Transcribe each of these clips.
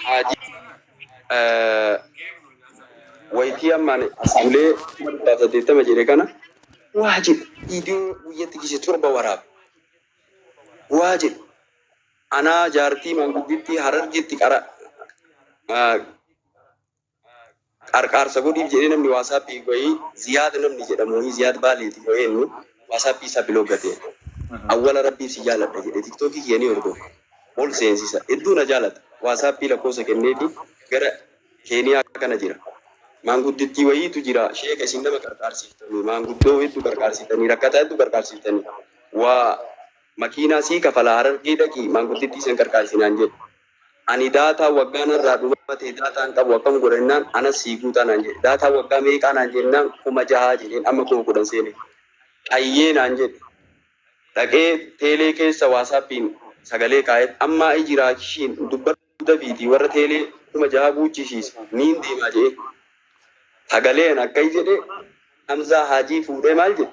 haji wayti amane asule tafatete majere kana wajib video yati kisi turba warab wajib ana jarti manguditti harar jitti qara qarqar sagodi jedhe namni WhatsApp goyi ziyad namni jedhamu ziyad baliti goyenu WhatsApp isa blogate awwala rabbi si jalata jedhe TikTok kiyani orgo ol sensisa eduna jalata WhatsApp la kosa kennefi gara Kenya kana jira manguditti wayitu jira sheekh isin nama qarqarsitani manguddo wetu qarqarsitani rakata edu qarqarsitani wa makina si kafala harar gidaki manguditti sen qarqarsinan jedhe ani data wagana radumate data an qabu akam gorennan ana siguta nanje data wagga me kana jennan kuma jahaji din amma ko kudan sene ayye nanje dage tele ke sa WhatsAppin sagale kayet amma ijira shin dubbata video warra tele kuma jahabu chishis nin de maje sagale na kai jede amza haji fude malje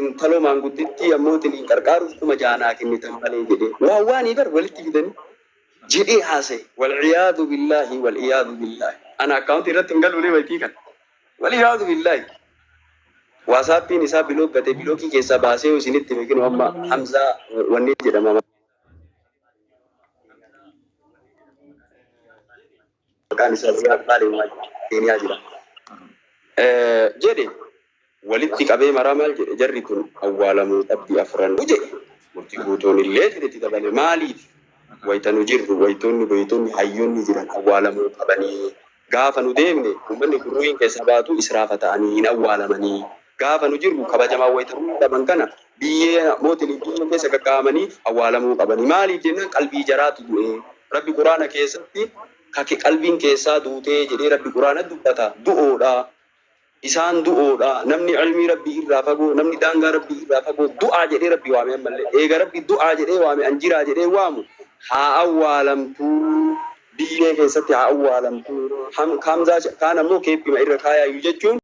intalo manguditti ammotin qarqaru kuma jana kinni tambale jede wa wani dar walitti fidani جدي حاسي والعياذ بالله أنا أكاونتي رتنقل ولي ويتيكا والعياذ بالله واسابي نساب بلوك بتي بلوكي كيسا باسي وسنت ممكن هم حمزة ونيجي لما كان يسافر بالي ما تيني أجرا جدي ولدتك أبي مرامل جريتون أول ما أبدي أفران وجه مرتبطون الليل تتبع مالي waytanu jirru waytonni hayyonni jiran awwalamu qabani gaafa nu deemne ummanni kuruin keessa baatu israfa ta'ani hin awwalamani gaafa nu jirru kabajamaa waytanu daban kana biyyee mootin biyya keessa kakkaamanii awwalamu qabani maaliif jennan qalbii jaraatu du'e rabbi quraana keessatti kake qalbiin keessaa duutee jedhee rabbi quraana dubbata du'oodha isaan du'oodha namni ilmi rabbi irraa fagoo namni daangaa rabbi irraa fagoo du'aa jedhee rabbi waame ammallee eega rabbi du'aa jedhee waame anjiraa jedhee waamu haa awwaalamtuu biyyee keessatti haa awwaalamtuu kamzaa kaan ammoo keeppima irra kaayaayyu jechuun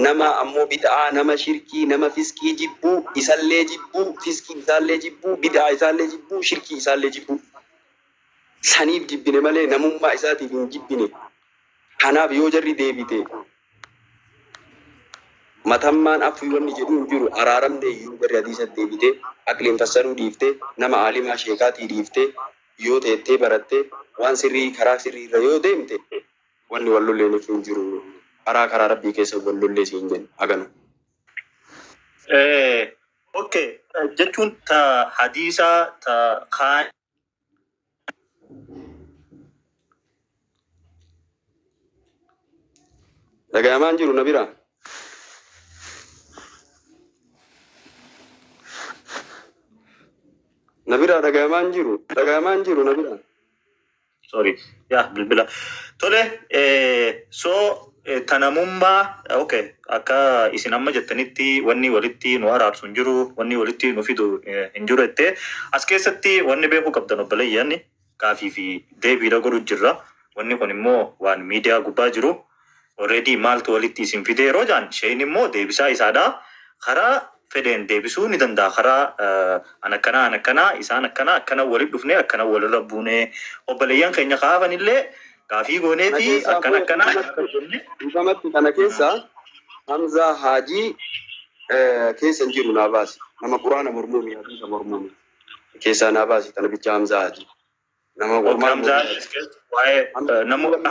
nama ammoo bid'aa nama shirkii nama fiskii jibbuu isallee jibbuu fiskii isaallee jibbuu bid'aa isaallee jibbuu shirkii isaallee jibbuu saniif jibbine malee namummaa isaatiif hin jibbine kanaaf yoo jarri deebite matammaan afwiwanni jedhu hin jiru araaramne iyyuu garri hadiisatti deebite aqliin fassaruu dhiifte nama aalimaa sheekaatii dhiifte yoo teettee baratte waan sirrii karaa sirrii irra yoo deemte wanni wallolleen hin jiru karaa rabbii keessa wallollee siin jennu aganu. Okay, jechuun ta hadiisa ta kaan dhagayamaan jiru na bira. Nabira dhagayamaan jiru nabira. Sorry, ya bilbila. Tole, so tanamummaa okay akka isin amma jettanitti wanni walitti nu araarsu hin jiru wanni walitti nu fidu hin jiru jettee as keessatti wanni beekuu qabdan obboleeyyan kaafii fi deebiidha godhu jirra wanni kun immoo waan miidiyaa gubbaa jiru already maaltu walitti isin fidee yeroo jaan isheen immoo deebisaa isaadha karaa fedeen deebisuu ni danda'a karaa anakkanaa isaan akkana walitti dhufnee akkana walirra buunee obboleeyyan keenya kaafan illee kaafii goonee fi akkana dhufamatti kana keessa Hamza Haji keessa jiru naa baasi nama quraana mormuumi hadiisa mormuumi keessa naa baasi kana bicha Hamza Haji nama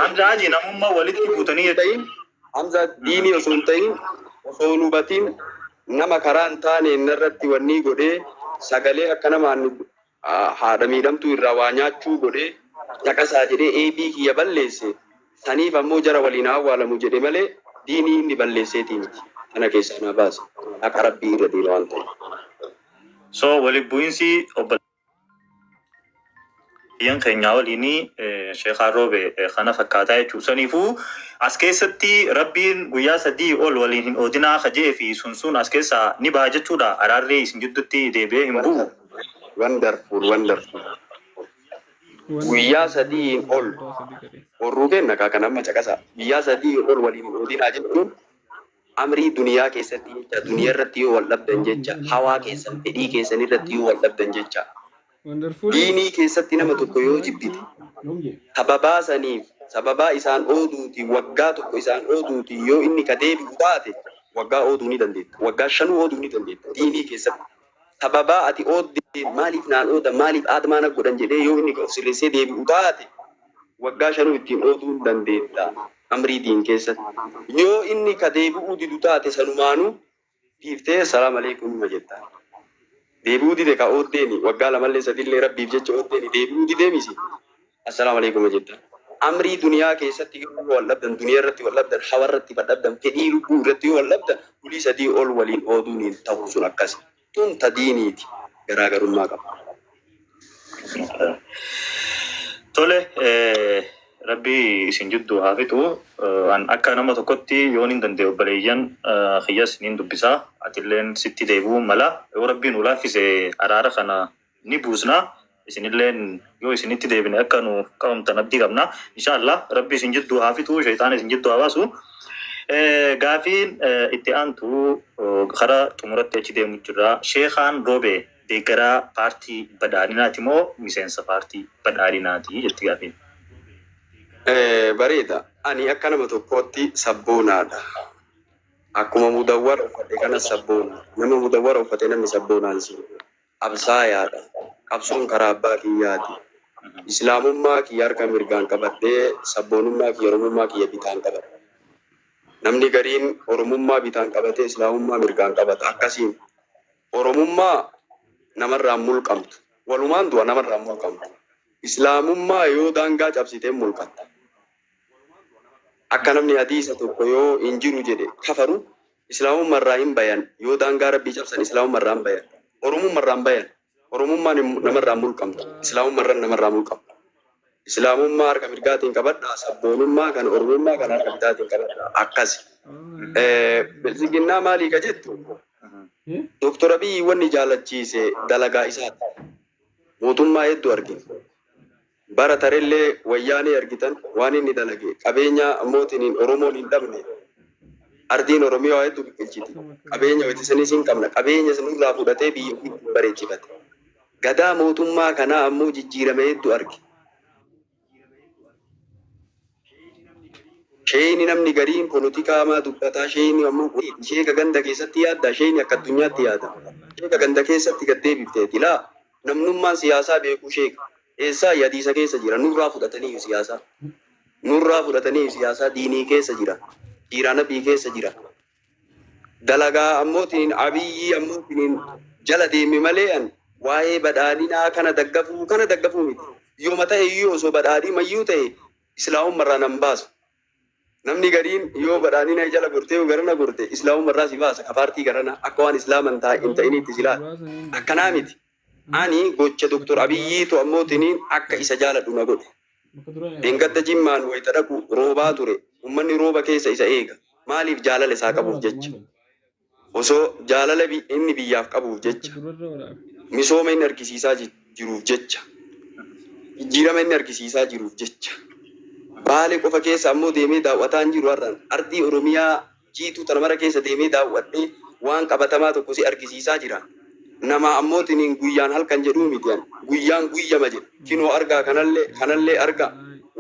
Hamza Haji namummaa walitti buutanii ta'in Hamza diinii osoo hin ta'in osoo nu batiin nama karaan taane irratti wanni godhee sagalee akka namaan haadha miidhamtuu irraa waa nyaachuu godhee Jakasaa jedhee eebii kiyya balleesse saniif ammoo jara waliin awwaalamu jedhe malee diinii inni balleesseetii miti kana keessaa na baase akka rabbii irra deema waan ta'e. So waliin bu'iinsi obboleeyyan keenya waliin Sheekh Arroobe kana fakkaataa jechuun saniifuu as keessatti rabbiin guyyaa 3 ol waliin hin oodinaa kajee fi sun as keessaa ni baha jechuudha araarree isin gidduutti deebi'ee hin bu'u. Wonderful. Guyyaa 3 ol warruu kenna kana amma caqasa guyyaa 3 ol waliin oodinaa jechuun amrii duniyaa keessatti jecha duniyaa irratti yoo wal dhabdan jecha hawaa keessan fedhii keessan irratti yoo wal dhabdan jecha diinii keessatti nama tokko yoo jibbite sababaa saniif sababaa isaan ooduuti waggaa tokko isaan ooduuti yoo inni ka deebi'u taate waggaa ooduu ni dandeetta waggaa 5 ooduu ni dandeetta diinii keessatti sababaa ati oodde maaliif naan ooda maaliif aadmaana godhan jedhee yoo inni of sirreessee deebi'u taate waggaa 5 ittiin ooduu dandeetta amrii diin keessatti yoo inni ka deebi'uu didu taate sanumaanuu dhiiftee salaam aleikum jetta deebi'uu dide ka ooddeeni waggaa 2 3 rabbiif jecha ooddeeni deebi'uu dide misi assalaam aleikum jetta amrii duniyaa keessatti wal dhabdan duniyaa irratti wal dhabdan hawa irratti wal dhabdan fedhii lubbuu irratti wal dhabdan ulii sadii ol waliin ooduun hin ta'u sun akkas tun tadiiniiti garaagarummaa qaba. Tole rabbi isin jidduu haa fitu an akka nama tokkotti yoon hin danda'e obboleeyyan kiyyas niin dubbisaa atilleen sitti deebi'uu mala yoo rabbiin nu laaffise araara kana ni buusna isinilleen yoo isinitti deebine akka nu qabamtan abdii qabna inshallah rabbi isin jidduu haa fitu shaytaan isin jidduu haa baasu gaafiin itti aantu kara xumuratti achi deemu jirra sheekhaan roobee deeggaraa paartii badhaadhinaati moo miseensa paartii badhaadhinaati jetti gaafiin. Bareeda ani akka nama tokkootti sabboonaadha akkuma mudawwara uffate kana sabboona nama mudawwara uffate namni sabboonaan si absaayaadha qabsoon karaa abbaa kiyyaati islaamummaa kiyya harka mirgaan qabadhee sabboonummaa kiyya oromummaa kiyya bitaan qabadha namni gariin oromummaa bitaan qabatee islaamummaa mirgaan qabata akkasiin oromummaa namarraan mulqamtu walumaan du'a namarraan mulqamtu islaamummaa yoo daangaa cabsitee mulqatta akka namni hadiisa tokko yoo injiru jedhe kafaru islaamummaa irraa hin bayan yoo daangaa rabbii cabsan islaamummaa irraa hin bayan oromummaa irraa hin bayan oromummaan namarraa mulqamtu islaamummaa irraa namarraa mulqamtu islaamummaa harka mirgaatiin qabadha sabboonummaa kan oromummaa kan harka bitaatiin qabadha akkasi bilisiginnaa maalii ka jettu Doktor Abiy wanni jaalachiise dalagaa isaati mootummaa hedduu argina bara tarellee wayyaanee argitan waan inni dalage qabeenya mootiin oromoon hin dhabne ardiin oromiyaa hedduu biqilchiti qabeenya wayitisanis hin qabna qabeenya sanirraa fudhatee biyya bareechifate gadaa mootummaa kanaa ammoo jijjiirame hedduu arge sheeyni namni gariin polotikaa maa dubbataa sheeyni ammoo sheeka ganda keessatti yaadda sheeyni akka addunyaatti yaada sheeka ganda keessatti gaddeebifteeti laa namnummaan siyaasaa beekuu sheeka eessaa yadiisa keessa jira nurraa fudhatanii siyaasaa diinii keessa jira diiraanabii keessa jira dalagaa ammootiin abiyyii ammootiin jala deeme malee an waa'ee badhaadhinaa kana daggafuu miti yooma ta'e iyyuu osoo badhaadhii mayyuu ta'e islaamummarraa nan baasu namni gariin yoo badhaadhina jala gortee garana gorte islaamummarraa si baasa kafaartii garana akka waan islaaman hin ta'initti silaa akkanaa miti ani gocha Doktor Abiyyiitu ammootiin akka isa jaaladhu na godhe. Dengadda jimmaan wayita dhaqu roobaa ture. Uummanni rooba keessa isa eega. Maaliif jaalala isaa qabuuf jecha? Osoo jaalala inni biyyaaf qabuuf jecha. Misooma inni argisiisaa jiruuf jecha. Jijjiirama inni argisiisaa jiruuf jecha. Baalee qofa keessa ammoo deemee daawwataan jiru har'aan. Ardii Oromiyaa jiituu tana mara keessa deemee daawwadhee waan qabatamaa tokko si argisiisaa jira. Nama ammootiin guyyaan halkan jedhuu mitiyan guyyaan guyyama jedhu kinoo argaa kanallee arga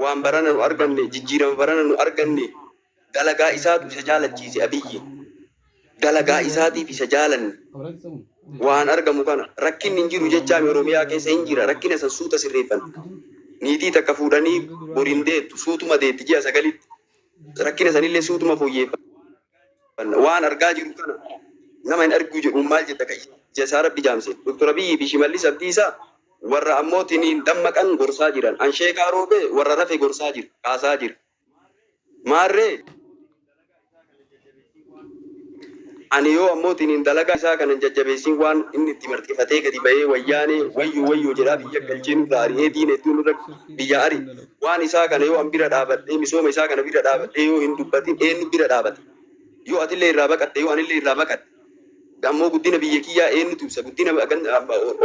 waan barana nu arganne jijjiirama barana nu arganne dalagaa isaatu isa jaalachiise Abiyyi dalagaa isaatiif isa jaalanne waan argamu kana rakkinni hin jiru jechaa Oromiyaa keessa hin jira rakkina san suuta sirreeffan niitii takka fuudhanii boriin deettu suutuma deetti ji'a 9 rakkina sanillee suutuma fooyyeeffan waan argaa jiru kana nama hin argu jedhu maal jedha kai jasa rabbi jaamse Doktor Abiy fi Shimallis Abdiisaa warra ammootiin dammaqan gorsaa jiran an sheekaa roobee warra rafe gorsaa jira kaasaa jira maarree ani yoo ammootiin dalagaa isaa kanan jajjabeessin waan inni itti marxifatee gadi bahee wayyaanee wayyuu jedhaa biyya galcheen gaarii diin hedduun irra biyya ari waan isaa kana yoo an bira dhaabadhee misooma isaa kana bira dhaabadhee yoo hin dubbatin eenyu bira dhaabate yoo atillee irraa baqatte yoo anillee irraa baqadhe ammoo guddina biyya kiyyaa eenyutu ibsa guddina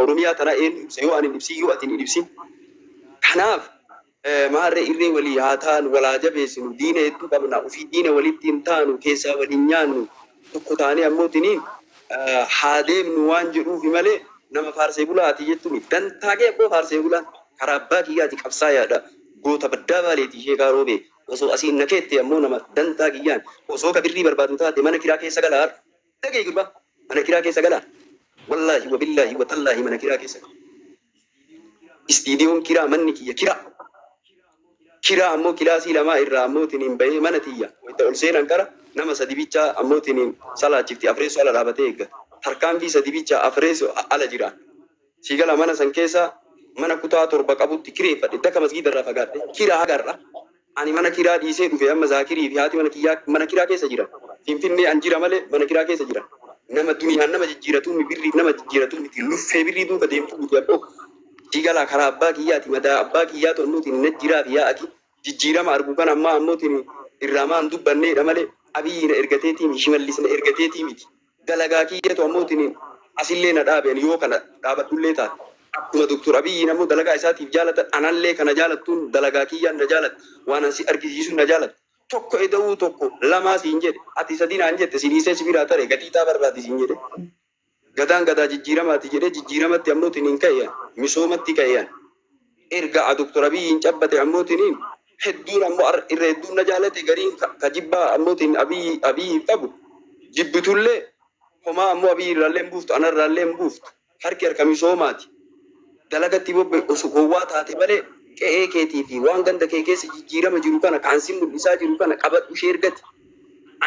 Oromiyaa tanaa eenyu ibsa yoo ani ibsin yoo ati hin ibsin kanaaf maarree irree walii haa taanu walaa jabeessinu diina hedduu qabna ofii diina walitti hin taanu keessaa waliin nyaannu tokko taanee ammootiin haa deemnu waan jedhuufi malee nama faarsee bulaati jettuun dantaa kee abboo faarsee bulaan karaa abbaa kiyyaati qabsaa yaada goota baddaa baaleetii ishee gaaroo bee osoo asiin nakeetti ammoo nama dantaa kiyyaan osoo kabirrii barbaadu taate mana kiraa keessa galaa dhagee gurba mana kiraa keessa galaa wallaahi wa billaahi wa tallaahi mana kiraa keessa istiidiyoon kiraa manni kiyya kiraa ammoo kilaasii lamaa irraa ammootiin bahee mana tiyya wayita ol seenan qara nama sadi bichaa ammootiin salaachifti afreessu ala dhaabatee eeggata tarkaanfii sadi bichaa afreessu ala jiraan sigala mana san keessa mana kutaa torba qabutti kireeffadhe dakka masgiida irraa fagaadhe kiraa hagarra ani mana kiraa dhiisee dhufe amma zaakirii fi haati mana kiraa keessa jiran finfinnee an jira malee mana kiraa keessa jiran nama duniyaan nama jijjiiratuun birrii nama jijjiiratuun miti luffee birrii duuka deemtu miti abboo sigala karaa abbaa kiyyaati madaa abbaa kiyyaatu ammootiin na jiraa fi yaa'ati jijjiirama argu kan amma ammootiin irraamaan dubbanneedha malee abiyyiina ergateetii miti shimallisna ergateetii miti dalagaa kiyyatu ammootiin asillee na dhaabeen yoo kana dhaabadhullee taate akkuma doktor abiyyiin ammoo dalagaa isaatiif jaalatan anallee kana jaalattuun dalagaa kiyyaan na jaalat waan ansi argisiisuun na jaalat tokko eda'uu tokko lamaa siin jedhe ati sadii naan jette siniisee sibiraa tare gatiitaa barbaadi siin jedhe gadaan gadaa jijjiiramaati jedhe jijjiiramatti ammootiin hin ka'eyan misoomatti ka'eyan erga doktor abiyyiin cabbate ammootiin hedduun ammoo irra hedduun na jaalate gariin ka jibbaa ammootiin abiyyiin qabu jibbitullee homaa ammoo abiyyi irraallee hin buuftu anarraallee hin buuftu harki harka misoomaati dalagatti bobbe osoo gowwaa taate malee qe'ee keetii fi waan ganda kee keessa jijjiirama jiru kana kaansin mul'isaa jiru kana qabadhu ishee ergati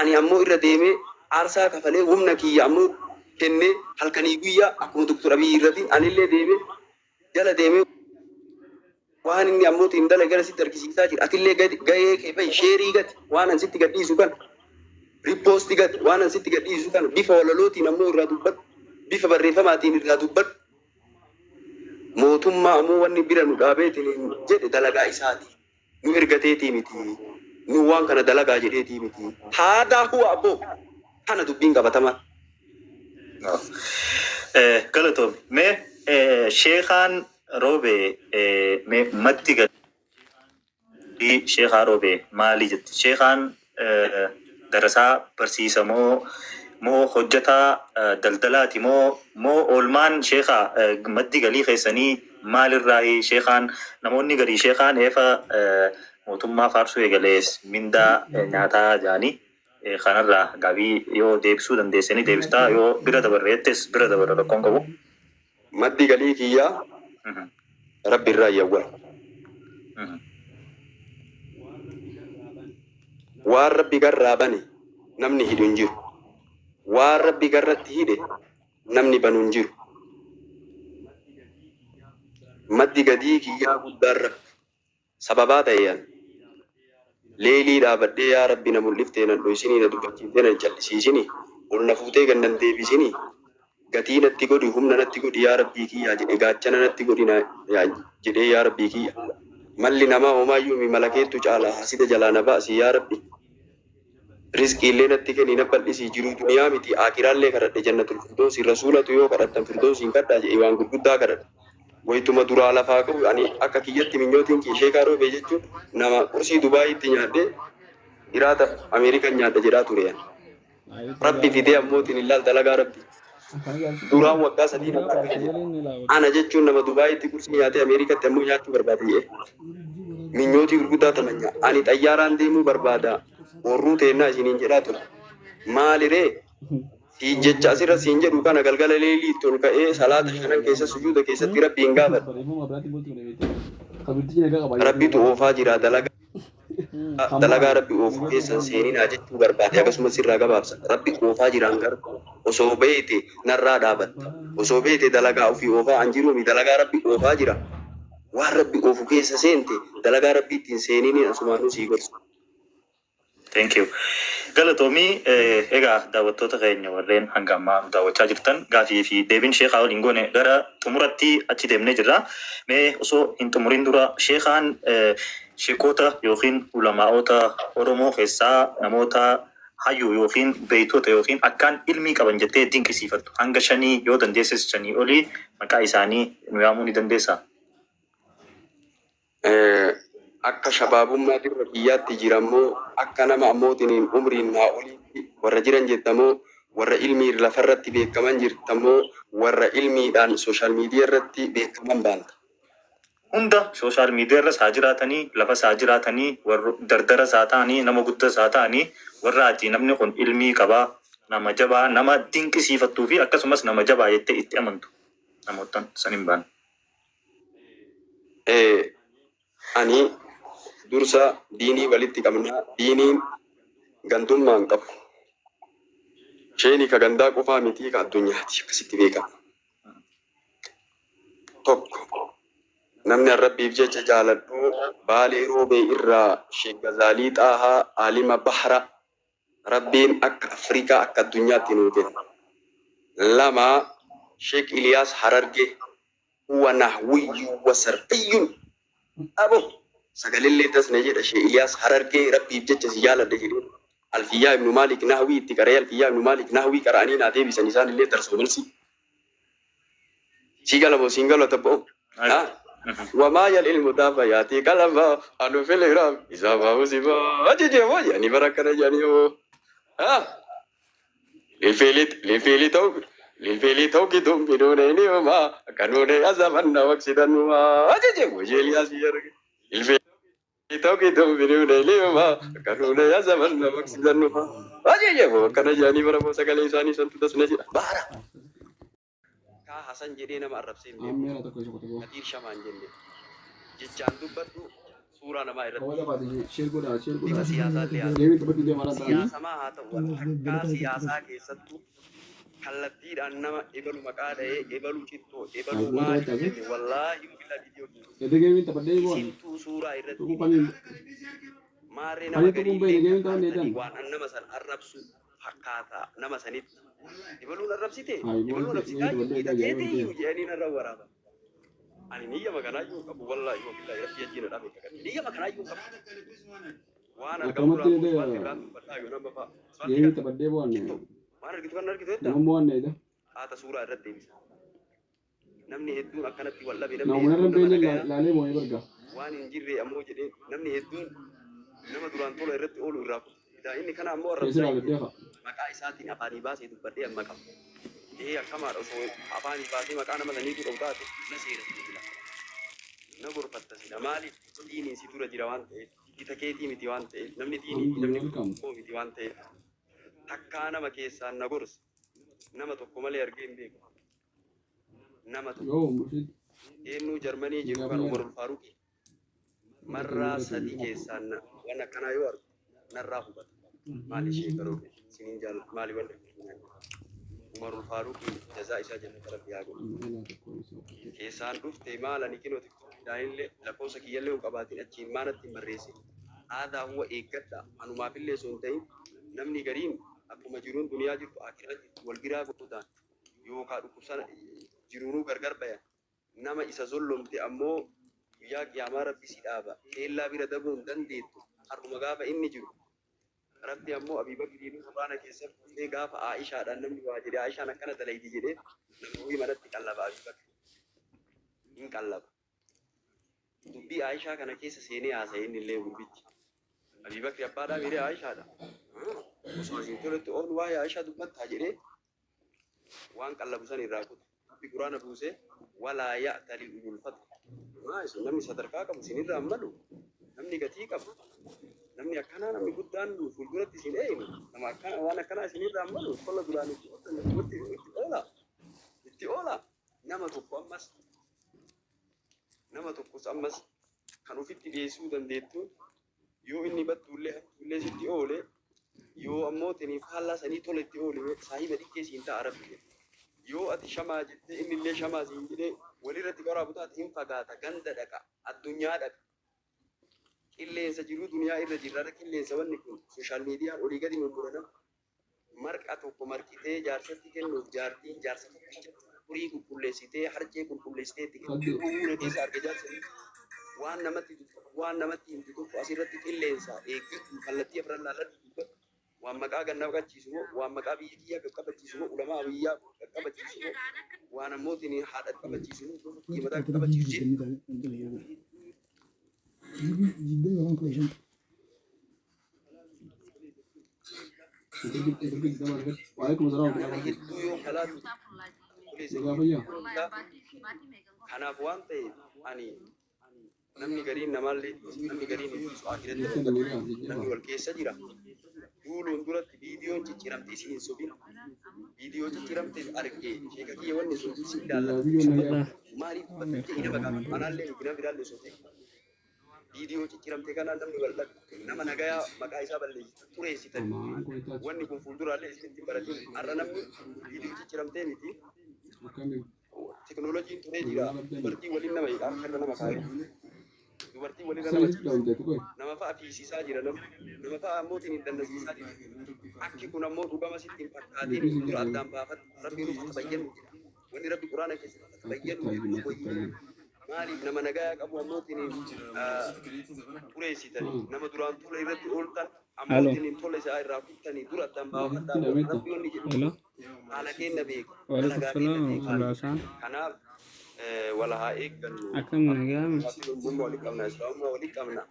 ani ammoo irra deemee aarsaa kafalee humna kiyya ammoo kennee halkanii guyyaa akkuma doktor abiyyi irratiin anillee deemee jala deemee waan inni ammootiin dalagaa sitti argisiisaa jira atillee gahee kee bahi sheerii gati waan an sitti gadhiisu kana riippoostii gati waan an sitti gadhiisu kana bifa walalootiin ammoo irraa dubbadhu bifa barreeffamaatiin irraa dubbadhu mootummaa ammoo wanni bira nu dhaabeetiin jedhe dalagaa isaati nu ergateetii miti nu waan kana dalagaa jedheetii miti haadaa huwa abboo kana dubbiin qabatamaa. Galatoom mee sheekaan roobee mee maddi gadii sheekaa roobee maali jetti sheekaan darasaa barsiisa moo hojjetaa daldalaati moo oolmaan sheekaa maddi galii keessanii maalirraa sheekaan namoonni garii sheekaan eefa mootummaa faarsuu eegalees mindaa nyaataa jaanii kanarraa gaabii yoo deebisuu dandeessanii deebistaa yoo bira dabarreettes bira dabarra rakkoon qabu. Maddi galii kiyyaa rabbi irraa yawwa. Waan rabbi garraa bane namni hidhu hin jiru. Waan rabbi garratti hidhe namni banu hin jiru. Maddi galii kiyyaa guddaan rabbi sababaa ta'eeyyan leelii dhaabadhee yaa rabbi na mul'iftee na dho'isinii na dubbachiiftee na callisiisinii ol na fuutee gannan deebisinii gatii natti godhi humna natti godhi yaa rabbii kiyyaa jedhe gaachana natti godhi jedhee yaa rabbii kiyya malli namaa homaayyuu malakeettu caala hasida jalaa na baasi yaa rabbi rizqiillee natti kenni na bal'isii jiruu duniyaa miti akiraallee kadhadhe jannatul firdoosii rasuulatu yoo kadhattan firdoosiin kadhaa jedhe waan gurguddaa kadhadhe wayituma duraa lafaa qabu ani akka kiyyatti minyootiin kii sheekaa roobee jechuun nama qursii Dubaayitti nyaadhee iraata Ameerikaan nyaadha jedhaa ture yan. Rabbi fidee ammootiin ilaal dalagaa rabbi. Duraan waggaa sadii ana jechuun nama Dubaayitti qursii nyaatee Ameerikaatti ammoo nyaachuu barbaade jedhe. Minyootii gurguddaa tamanyaa ani xayyaaraan deemuu barbaada warruu teennaa isiniin jedhaa ture. Maaliree jecha asirra siin jedhu kana galgala leelii itti ol ka'ee salaata shanan keessa sujuuda keessatti rabbiin gaafata. Rabbitu oofaa jira dalagaa rabbi oofu keessan seeninaa jechuu barbaade akkasumas irraa gabaabsa. Rabbi oofaa jiraan garuu osoo beete narraa dhaabatta. Osoo beete dalagaa ofii oofaa an jiruumi dalagaa rabbi oofaa jira. Waan rabbi oofu keessa seente dalagaa rabbi ittiin seenini asumaanuu sii gorsa. Thank you. Galatoomii egaa daawwattoota keenya warreen hanga ammaa daawwachaa jirtan gaafii fi deebiin sheekaa waliin goone gara xumuratti achi deemnee jirra. Mee osoo hin xumurin dura sheekaan sheekota yookiin ulamaa'ota Oromoo keessaa namoota hayyuu yookiin beeytota yookiin akkaan ilmii qaban jettee dinqisiifattu hanga 5 yoo dandeesses 5 olii maqaa isaanii nu yaamuu ni dandeessaa? Akka shabaabummaa dirra kiyyaatti jirammoo akka nama ammootiin umriin haa olii warra jiran jettamoo warra ilmii lafarratti beekaman jirtammoo warra ilmiidhaan sooshaal miidiyaa irratti beekaman baanta. Hunda sooshaal miidiyaa irra isaa jiraatanii lafa isaa jiraatanii warra dardara isaa ta'anii nama guddaa isaa ta'anii warra ati namni kun ilmii qabaa nama jabaa nama dinqisiifattuu fi akkasumas nama jabaa jettee itti amantu namoota san hin baane. Ani dursa diinii walitti qabnaa diiniin gantummaan qabu. Sheeni ka gandaa qofaa miti ka addunyaati akkasitti beekama. Tokko namni Rabbiif jecha jaaladhu baalee roobee irraa Sheek Gazaalii Xaahaa Alima Bahra Rabbiin akka Afrikaa akka addunyaatti nuu kenna. Lama Sheek Iliyaas Harargee huwa nahwiyyun wa sarfiyyun. Abo sagalillee tasne jedha Sheek Iliyaas Harargee Rabbiif jecha si jaaladha jedhee Alfiyyaa ibnu Maalik Nahwii itti qaree Alfiyyaa ibnu Maalik Nahwii qara'anii naa deebisan isaan illee darsoo malsi. Sigala singalo tabbo. وما يلعلم دافع ياتي كلام أنو في الإرام إذا ما وزبا أجي ما يعني بركة جانيو للفيلي توكي دوم بدون إني وما كانوا أزمان وقصدان وما أجي وجيلي أسير للفيلي توكي دوم بدون إني وما كانوا أزمان وقصدان وما أجي وكان جاني برا سكالي إنساني سنتو تسنجي بارا Hasan jedhee nama arrabsee hin beeku. Kadir Shamaan jenne. Jechaan dubbadhu suuraa namaa irratti. Dhimma siyaasaallee haa siyaasamaa haa ta'u akka siyaasaa keessattuu kallattiidhaan nama ebalu maqaa dha'ee ebalu cittoo ebalu maali jenne wallaahi bila biyyooti. Simtuu suuraa irratti maarree nama gadii waan nama san arrabsu fakkaata nama sanitti. Ibaluun arrabsite ibaluun arrabsitaa hidhateetii jedhanii narra waraaba. Ani niyya makanaayyuu qabu wallaahi wabillahi rabbi ajjiina dhabe kakati niyya makanaayyuu qabu. Waan argamu waan irraan badhaayu nama fa'a. Waan argitu kan argitu jedha. Haata suuraa irratti deebisa. Namni hedduun akkanatti wal dhabe namni waan hin jirre ammoo jedhee namni hedduun nama duraan tola irratti oolu irraa inni kana ammoo arrabsaa maqaa isaatiin afaanii baasee dubbadhee amma qaba. Akkamaadha osoo afaanii baasee maqaa nama saniitu qabu taate na seeratti jira. Na gorfatta sila maaliif diiniin si dura jira waan ta'eef ita keetii miti waan ta'eef namni diinii namni koo miti waan ta'eef takkaa nama keessaan na gorsa nama tokko malee argee hin beeku. Nama tokko eenyuu Jarmanii jiru kan Umarul Faaruqi marraa sadii keessaan waan akkanaa yoo argu narraa hubata. Maali ishee garuu sinin jaalladhu maali wanti Umarul Faaruqi jazaa isaa jannata rabbi haa godhu. Keessaan dhufte maala ni kinoo daa'imlee lakkoofsa kiyyallee hin qabaatin achiin maalatti hin barreessin. Aadaa huwa eeggadha anumaafillee osoo hin ta'in namni gariin akkuma jiruun duniyaa jirtu akira jirtu wal giraa godhutaan yookaan dhukkubsana jiruunuu gargar bayan nama isa zollomte ammoo guyyaa qiyaamaa rabbi si dhaaba keellaa bira dabuu hin dandeettu har'uma gaafa inni jiru. Rabbi ammoo Abii Bakriin Quraana keessatti gaafa Aishaadhaan namni waa jedhee Aishaan akkana dalayti jedhee namni manatti qallaba Abii Bakri. Hin qallaba. Dubbii Aishaa kana keessa seenee haasa'e inni illee gurbichi. Abii Bakri abbaadhaa miidhee Aishaadha. Osoo asiin toletti oolu waa'ee Aishaa dubbattaa jedhee waan qallabu san irraa kutu. Rabbi Quraana buusee walaa ya'tali ulul fadl. Namni sadarkaa qabu sinirraa malu namni gatii qabu. Namni akkanaa namni guddaan fuulduratti isin eeyinu nama akkana waan akkanaa isinirraa malu tola duraan itti oola nama tokkos ammas kan ofitti dhiyeessuu dandeettu yoo inni battuullee sitti oole yoo ammoo tiniif haallaa sanii tola itti oole saahiba dhikkee siin ta'a rabbi yoo ati shamaa jettee inni illee shamaa siin jedhee walirratti qaraabu taate hin fagaata ganda dhaqa addunyaa dhaqa. Qilleensa jiru duniyaa irra jirra qilleensa wanni kun sooshaal miidiyaan olii gadi murmuran marqa tokko marqitee jaarsatti kennuuf jaartiin jaarsa tokkicha furii qulqulleessitee harcee qulqulleessitee itti kennuuf keessa arga jaarsatti waan namatti himtu tokko asirratti qilleensa eeggatu kallattii afran laalatti dubbatu waan maqaa ganna qabachiisu moo waan maqaa biyya kiyyaa qabachiisu moo ulamaa biyyaa qabachiisu moo waan ammootiin haadha qabachiisu moo tokko mataa qabachiisu جدا يوم كويسين وعليكم السلام ورحمة nama الله hedduu yoo kalaatu وبركاته. kanaaf waan ta'eef ani namni gariin namallee namni gariin ibsu akiratti جدا جدا namni جدا. wal keessa jira duuluun duratti viidiyoon cicciramtee si hin sobin viidiyoo cicciramtee argee sheeka kiyya wanni sun si ilaallata maaliif bakka ina baqa manaallee gina biraallee sote viidiyoo cicciramtee kanaan namni wal nama nagayaa maqaa isaa balleessi xureessitan wanni kun fuulduraallee isinitti baratin har'a namni viidiyoo cicciramtee miti teknooloojiin turee jira dubartii waliin nama hidhaa akka nama kaa'e dubartii waliin nama nama fa'a fiisisaa jira nama fa'a ammootiin hin dandasiisaa jira akki kun ammoo dhugama sitti hin fakkaatiin dura addaan baafatu rabbi nuuf tabayyanu wanni rabbi quraana keessatti tabayyanu maaliif nama nagaa qabu ammootiin xureessitanii nama duraan tola irratti ooltan ammootiin hin tola isaa irraa kuttanii dura addaan baafadhaa rabbi wanni jedhu haala kenna beeku dalagaa kenna beeku kanaaf wala haa eeggannu akkam nagaa walitti qabna islaamummaa walitti qabna